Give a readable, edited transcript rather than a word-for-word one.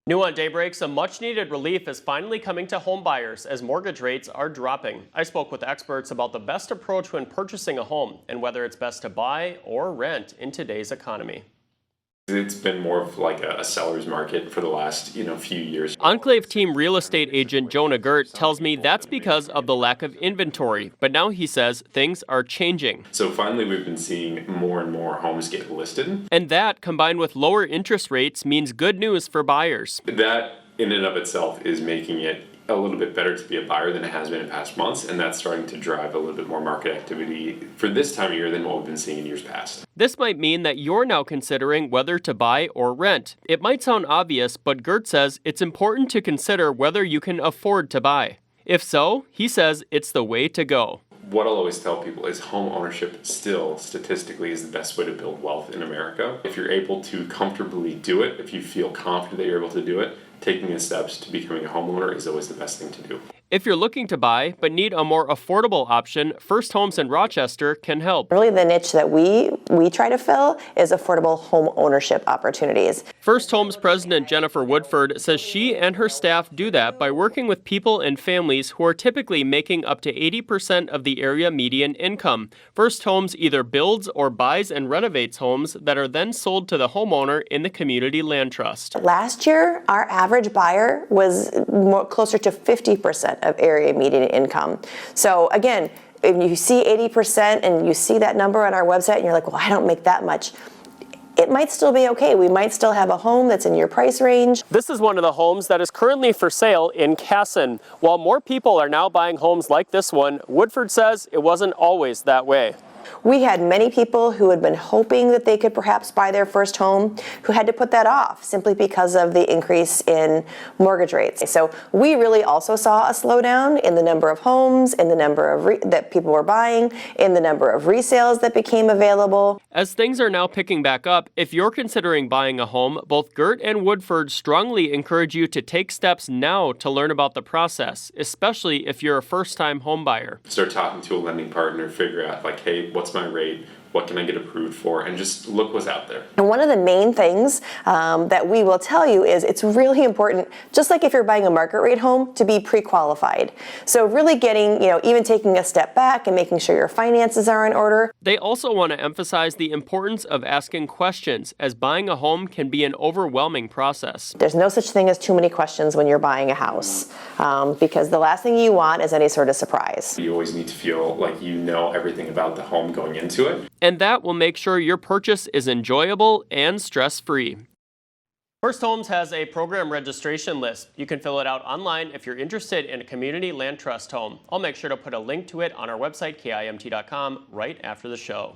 New on Daybreak, some much-needed relief is finally coming to home buyers as mortgage rates are dropping. I spoke with experts about the best approach when purchasing a home and whether it's best to buy or rent in today's economy. It's been more of like a seller's market for the last, few years. Enclave team real estate agent Jonah Gert tells me that's because of the lack of inventory, but now he says things are changing. So finally we've been seeing more and more homes get listed. And that, combined with lower interest rates, means good news for buyers. That in and of itself is making it a little bit better to be a buyer than it has been in past months, and that's starting to drive a little bit more market activity for this time of year than what we've been seeing in years past. This might mean that you're now considering whether to buy or rent. It might sound obvious, but Gert says it's important to consider whether you can afford to buy. If so, he says it's the way to go. What I'll always tell people is home ownership still statistically is the best way to build wealth in America. If you're able to comfortably do it, if you feel confident that you're able to do it, taking the steps to becoming a homeowner is always the best thing to do. If you're looking to buy but need a more affordable option, First Homes in Rochester can help. Really the niche that we try to fill is affordable home ownership opportunities. First Homes President Jennifer Woodford says she and her staff do that by working with people and families who are typically making up to 80% of the area median income. First Homes either builds or buys and renovates homes that are then sold to the homeowner in the community land trust. Last year, our average buyer was closer to 50% of area median income. So again, if you see 80% and you see that number on our website and you're like, well, I don't make that much, it might still be okay. We might still have a home that's in your price range. This is one of the homes that is currently for sale in Casson. While more people are now buying homes like this one, Woodford says it wasn't always that way. We had many people who had been hoping that they could perhaps buy their first home who had to put that off simply because of the increase in mortgage rates. So we really also saw a slowdown in the number of homes, in the number of that people were buying, in the number of resales that became available. As things are now picking back up, if you're considering buying a home, both Gert and Woodford strongly encourage you to take steps now to learn about the process, especially if you're a first-time home buyer. Start talking to a lending partner, figure out like, hey, what's my rate? What can I get approved for? And just look what's out there. And one of the main things that we will tell you is it's really important, just like if you're buying a market rate home, to be pre-qualified. So really getting, even taking a step back and making sure your finances are in order. They also want to emphasize the importance of asking questions, as buying a home can be an overwhelming process. There's no such thing as too many questions when you're buying a house, because the last thing you want is any sort of surprise. You always need to feel like you know everything about the home going into it. And that will make sure your purchase is enjoyable and stress-free. First Homes has a program registration list. You can fill it out online if you're interested in a community land trust home. I'll make sure to put a link to it on our website, kimt.com, right after the show.